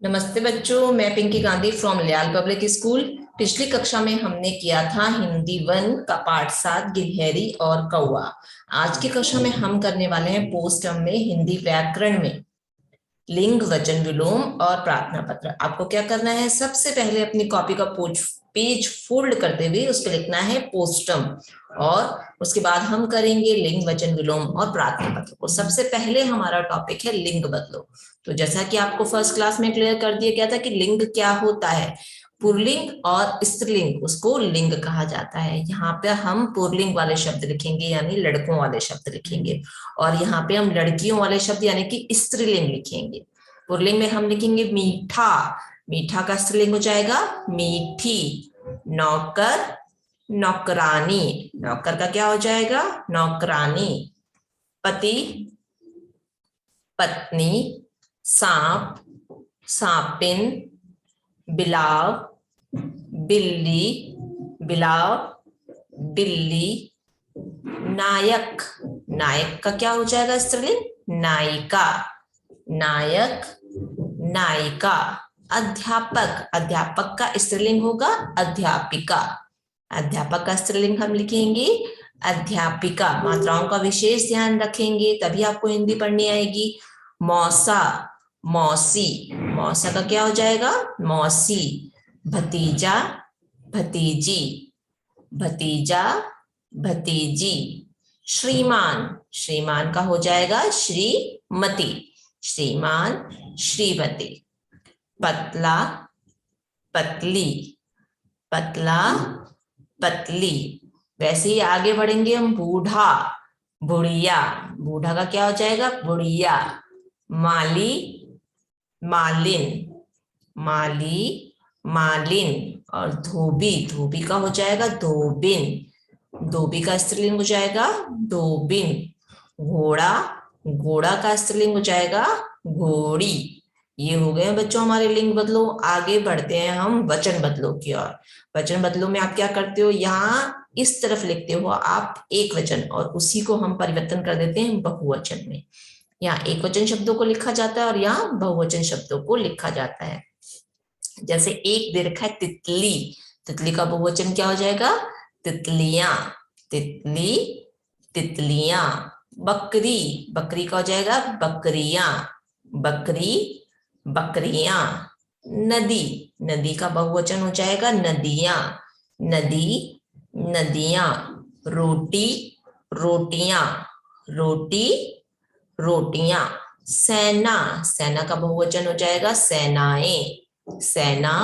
नमस्ते बच्चों, मैं पिंकी गांधी फ्रॉम लियाल पब्लिक स्कूल। पिछली कक्षा में हमने किया था हिंदी 1 का पाठ 7 गिलहरी और कौवा। आज की कक्षा में हम करने वाले हैं पोस्टम में हिंदी व्याकरण में लिंग, वचन, विलोम और प्रार्थना पत्र। आपको क्या करना है, सबसे पहले अपनी कॉपी का पेज फोल्ड करते हुए उस पर लिखना है पोस्टम, और उसके बाद हम करेंगे लिंग, वचन, विलोम और प्रार्थना पत्र को। सबसे पहले हमारा टॉपिक है लिंग बदलो। तो जैसा कि आपको फर्स्ट क्लास में क्लियर कर दिया गया था कि लिंग क्या होता है, पुल्लिंग और स्त्रीलिंग, उसको लिंग कहा जाता है। यहाँ पे हम पुल्लिंग वाले शब्द लिखेंगे यानी लड़कों वाले शब्द लिखेंगे, और यहाँ पे हम लड़कियों वाले शब्द यानी कि स्त्रीलिंग लिखेंगे। पुल्लिंग में हम लिखेंगे मीठा, मीठा का स्त्रीलिंग हो जाएगा मीठी। नौकर, नौकरानी, नौकर का क्या हो जाएगा नौकरानी। पति, पत्नी। सांप, सांपिन। बिलाव, बिल्ली, बिलाव, बिल्ली। नायक, नायक का क्या हो जाएगा स्त्रीलिंग नायिका, नायक, नायिका। अध्यापक, अध्यापक का स्त्रीलिंग होगा अध्यापिका, अध्यापक का स्त्रीलिंग हम लिखेंगे अध्यापिका। मात्राओं का विशेष ध्यान रखेंगे तभी आपको हिंदी पढ़नी आएगी। मौसा, मौसी, मौसा का क्या हो जाएगा मौसी। भतीजा, भतीजी, भतीजा, भतीजी। श्रीमान, श्रीमान का हो जाएगा श्रीमती, श्रीमान, श्रीमती। पतला, पतली, पतला, पतली। वैसे ही आगे बढ़ेंगे हम। बूढ़ा, बुढ़िया, बूढ़ा का क्या हो जाएगा बुढ़िया। माली, मालिन, माली, मालिन। और धोबी, धोबी का हो जाएगा धोबिन, धोबी का स्त्रीलिंग हो जाएगा धोबिन। घोड़ा, घोड़ा का स्त्रीलिंग हो जाएगा घोड़ी। ये हो गए बच्चों हमारे लिंग बदलो। आगे बढ़ते हैं हम वचन बदलो की ओर। वचन बदलो में आप क्या करते हो, यहाँ इस तरफ लिखते हो आप एक वचन, और उसी को हम परिवर्तन कर देते हैं बहुवचन में। यहाँ एक वचन शब्दों को लिखा जाता है और यहाँ बहुवचन शब्दों को लिखा जाता है। जैसे एक दे रखा है तितली, तितली का बहुवचन क्या हो जाएगा तितलियां, तितली, तितलियां। बकरी, बकरी का हो जाएगा बकरियां, बकरी, बकरियां। नदी, नदी का बहुवचन हो जाएगा नदियां, नदी, नदियां। रोटी, रोटियां, रोटी, रोटियां। सेना, सेना का बहुवचन हो जाएगा सेनाएं, सेना,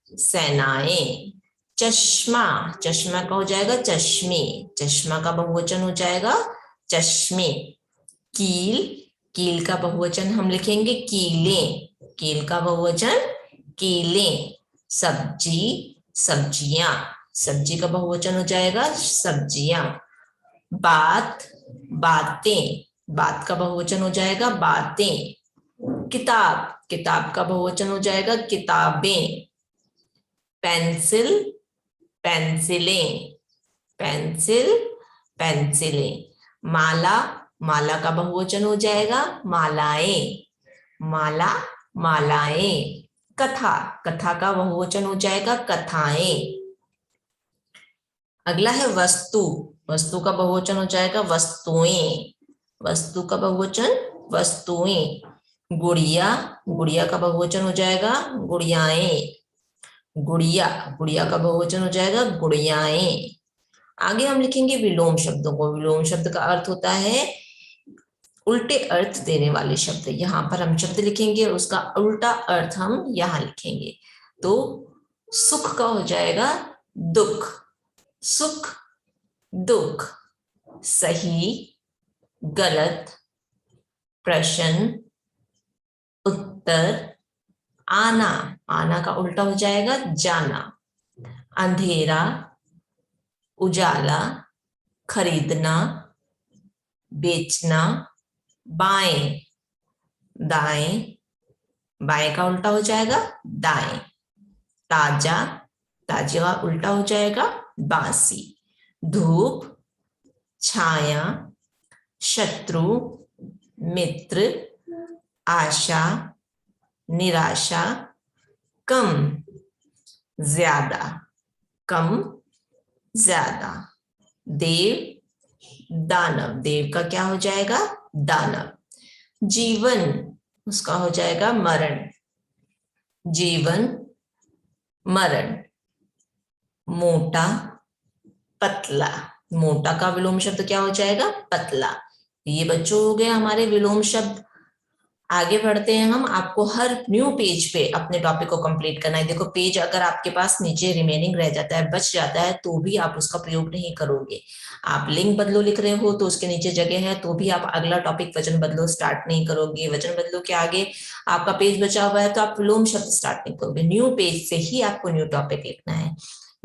सेनाएं। चश्मा, चश्मा का हो जाएगा चश्मे, चश्मा का बहुवचन हो जाएगा चश्मे। कील, कील का बहुवचन हम लिखेंगे कीलें, कील का बहुवचन कीलें। सब्जी, सब्जियां, सब्जी का बहुवचन हो जाएगा सब्जियां। बात, बातें, बात का बहुवचन हो जाएगा बातें। किताब, किताब का बहुवचन हो जाएगा किताबें। Pencil, पेंसिलें, pencil, पेंसिलें। माला, माला का बहुवचन हो जाएगा मालाएं, माला, मालाएं। कथा, कथा का बहुवचन हो जाएगा कथाएं। अगला है वस्तु, वस्तु का बहुवचन हो जाएगा वस्तुएं, वस्तु का बहुवचन वस्तुएं। गुड़िया, गुड़िया का बहुवचन हो जाएगा गुड़ियाएं, गुड़िया, गुड़िया का बहुवचन हो जाएगा गुड़ियाएं। आगे हम लिखेंगे विलोम शब्दों को। विलोम शब्द का अर्थ होता है उल्टे अर्थ देने वाले शब्द। यहाँ पर हम शब्द लिखेंगे और उसका उल्टा अर्थ हम यहाँ लिखेंगे। तो सुख का हो जाएगा दुख, सुख, दुख। सही, गलत, प्रश्न, उत्तर। आना, आना का उल्टा हो जाएगा जाना। अंधेरा, उजाला, खरीदना, बेचना। बाएं, दाएं, बाएं का उल्टा हो जाएगा दाएं। ताजा, ताजा का उल्टा हो जाएगा बासी। धूप, छाया, शत्रु, मित्र, आशा, निराशा, कम, ज्यादा, कम, ज्यादा, देव, दानव, देव का क्या हो जाएगा, दानव, जीवन उसका हो जाएगा मरण, जीवन, मरण, मोटा, पतला, मोटा का विलोम शब्द क्या हो जाएगा, पतला। ये बच्चों हो गए हमारे विलोम शब्द। आगे बढ़ते हैं हम। आपको हर न्यू पेज पे अपने टॉपिक को कंप्लीट करना है। देखो पेज अगर आपके पास नीचे रिमेनिंग रह जाता है, बच जाता है, तो भी आप उसका प्रयोग नहीं करोगे। आप लिंक बदलो लिख रहे हो तो उसके नीचे जगह है, तो भी आप अगला टॉपिक वचन बदलो स्टार्ट नहीं करोगे। वचन बदलो के आगे आपका पेज बचा हुआ है तो आप विलोम शब्द स्टार्ट नहीं करोगे। न्यू पेज से ही आपको न्यू टॉपिक लिखना है।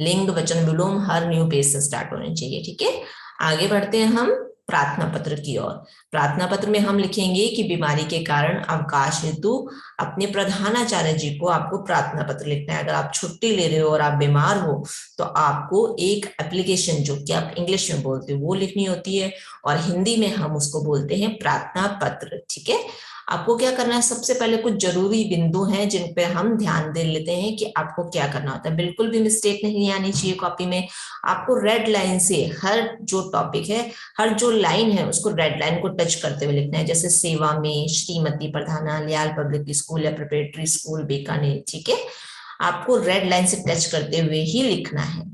लिंग वचन विलोम हर न्यू पेज से स्टार्ट होने चाहिए। ठीक है, आगे बढ़ते हैं हम प्रार्थना पत्र की ओर। प्रार्थना पत्र में हम लिखेंगे कि बीमारी के कारण अवकाश हेतु अपने प्रधानाचार्य जी को आपको प्रार्थना पत्र लिखना है। अगर आप छुट्टी ले रहे हो और आप बीमार हो तो आपको एक एप्लीकेशन जो कि आप इंग्लिश में बोलते हो वो लिखनी होती है, और हिंदी में हम उसको बोलते हैं प्रार्थना पत्र। ठीक है, आपको क्या करना है, सबसे पहले कुछ जरूरी बिंदु हैं जिन पे हम ध्यान दे लेते हैं कि आपको क्या करना होता है। बिल्कुल भी मिस्टेक नहीं आनी चाहिए कॉपी में। आपको रेड लाइन से हर जो टॉपिक है, हर जो लाइन है उसको रेड लाइन को टच करते हुए लिखना है। जैसे सेवा में, श्रीमती प्रधाना, लियाल पब्लिक स्कूल या प्रिपरेटरी स्कूल बीकानेर। ठीक है, आपको रेड लाइन से टच करते हुए ही लिखना है।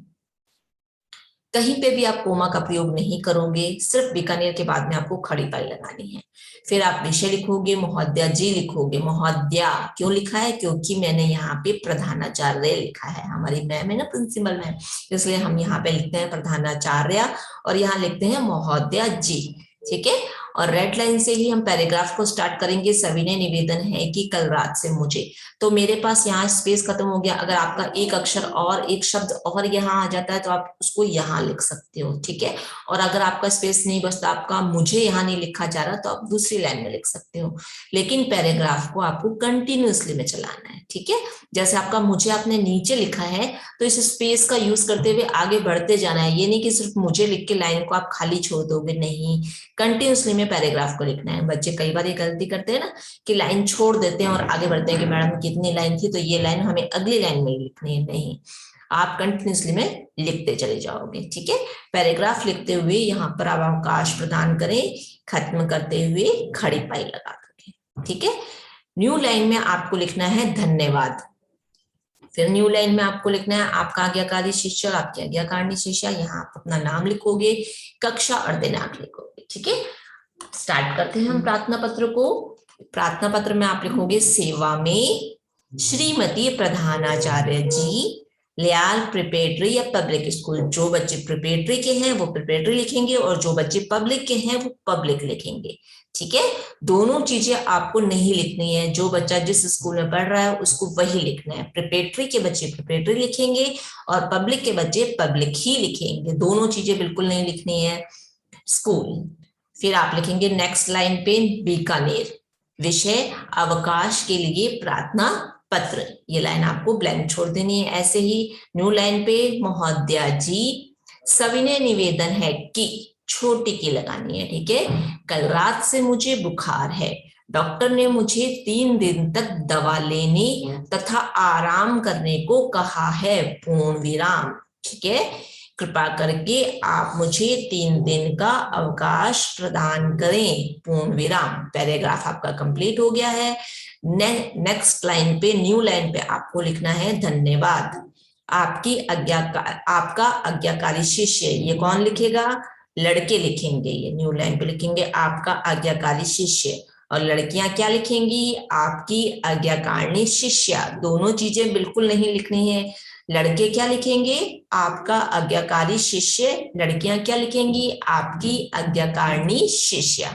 कहीं पे भी आप कोमा का प्रयोग नहीं करोगे, सिर्फ बीकानेर के बाद में आपको खड़ी पाई लगानी है। फिर आप विषय लिखोगे, महोदया जी लिखोगे। महोदया क्यों लिखा है, क्योंकि मैंने यहाँ पे प्रधानाचार्य लिखा है, हमारी मैम है ना प्रिंसिपल मैम, इसलिए हम यहाँ पे लिखते हैं प्रधानाचार्य और यहाँ लिखते हैं महोदया जी। ठीक है, और रेड लाइन से ही हम पैराग्राफ को स्टार्ट करेंगे। सविनय निवेदन है कि कल रात से मुझे, तो मेरे पास यहाँ स्पेस खत्म हो गया। अगर आपका एक अक्षर और एक शब्द और यहाँ आ जाता है तो आप उसको यहाँ लिख सकते हो। ठीक है, और अगर आपका स्पेस नहीं बचता, आपका मुझे यहाँ नहीं लिखा जा रहा, तो आप दूसरी लाइन में लिख सकते हो। लेकिन पैराग्राफ को आपको कंटिन्यूअसली में चलाना है। ठीक है, जैसे आपका मुझे आपने नीचे लिखा है तो इस स्पेस का यूज करते हुए आगे बढ़ते जाना है। ये नहीं कि सिर्फ मुझे लिख के लाइन को आप खाली छोड़ दोगे, नहीं, कंटिन्यूअसली में पैराग्राफ को लिखना है। बच्चे कई बार ये गलती करते हैं ना कि लाइन छोड़ देते हैं और आगे बढ़ते हैं कि मैडम कितनी लाइन थी तो ये लाइन हमें अगली लाइन में लिखनी है। नहीं, आप कंटिन्यूसली में लिखते चले जाओगे। ठीक है, पैराग्राफ लिखते हुए यहाँ पर आप अवकाश प्रदान करें, खत्म करते हुए खड़ी पाई लगा दोगे। ठीक है, न्यू लाइन में आपको लिखना है धन्यवाद। फिर न्यू लाइन में आपको लिखना है आपका आज्ञाकारी शिष्य, आपकी आज्ञाकारिणी शिष्य। यहाँ आप अपना नाम लिखोगे, कक्षा और दिनांक लिखोगे। ठीक है, स्टार्ट करते हैं हम प्रार्थना पत्र को। प्रार्थना पत्र में आप लिखोगे सेवा में श्रीमती प्रधानाचार्य जी, लियाल प्रिपरेटरी या पब्लिक स्कूल। जो बच्चे प्रिपरेटरी के हैं वो प्रिपरेटरी लिखेंगे और जो बच्चे पब्लिक के हैं वो पब्लिक लिखेंगे। ठीक है, दोनों चीजें आपको नहीं लिखनी है। जो बच्चा जिस स्कूल में पढ़ रहा है उसको वही लिखना है। प्रिपरेटरी के बच्चे प्रिपरेटरी लिखेंगे और पब्लिक के बच्चे पब्लिक ही लिखेंगे। दोनों चीजें बिल्कुल नहीं लिखनी है। स्कूल, फिर आप लिखेंगे नेक्स्ट लाइन पे बीकानेर, विषय अवकाश के लिए प्रार्थना पत्र। ये लाइन आपको ब्लैंक छोड़ देनी है। ऐसे ही न्यू लाइन पे महोदया जी, सविनय निवेदन है कि, छोटी की लगानी है। ठीक है, कल रात से मुझे बुखार है, डॉक्टर ने मुझे 3 दिन तक दवा लेने तथा आराम करने को कहा है, पूर्ण विराम। ठीक है, कृपा करके आप मुझे 3 दिन का अवकाश प्रदान करें, पूर्ण विराम। पैराग्राफ आपका कंप्लीट हो गया है। नेक्स्ट लाइन पे, न्यू लाइन पे आपको लिखना है धन्यवाद। आपका आज्ञाकारी शिष्य, ये कौन लिखेगा, लड़के लिखेंगे। ये न्यू लाइन पे लिखेंगे आपका आज्ञाकारी शिष्य, और लड़कियां क्या लिखेंगी, आपकी आज्ञाकारिणी शिष्या। दोनों चीजें बिल्कुल नहीं लिखनी है। लड़के क्या लिखेंगे, आपका आज्ञाकारी शिष्य, लड़कियां क्या लिखेंगी, आपकी आज्ञाकारिणी शिष्या।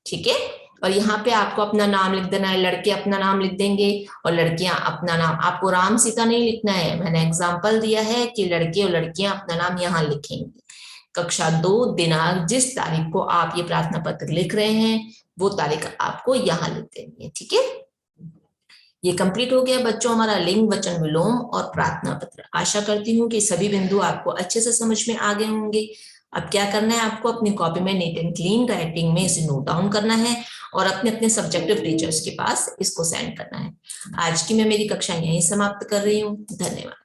ठीक है, और यहाँ पे आपको अपना नाम लिख देना है। लड़के अपना नाम लिख देंगे और लड़कियां अपना नाम। आपको राम सीता नहीं लिखना है, मैंने एग्जाम्पल दिया है कि लड़के और लड़कियां अपना नाम यहाँ लिखेंगे। कक्षा 2 दिनांक, जिस तारीख को आप ये प्रार्थना पत्र लिख रहे हैं वो तारीख आपको यहाँ लिख देनी है। ठीक है, ये कंप्लीट हो गया बच्चों हमारा लिंग वचन विलोम और प्रार्थना पत्र। आशा करती हूँ कि सभी बिंदु आपको अच्छे से समझ में आ गए होंगे। अब क्या करना है आपको, अपनी कॉपी में नीट एंड क्लीन राइटिंग में इसे नोट डाउन करना है और अपने अपने सब्जेक्टिव टीचर्स के पास इसको सेंड करना है। आज की मैं मेरी कक्षा यहीं समाप्त कर रही हूँ। धन्यवाद।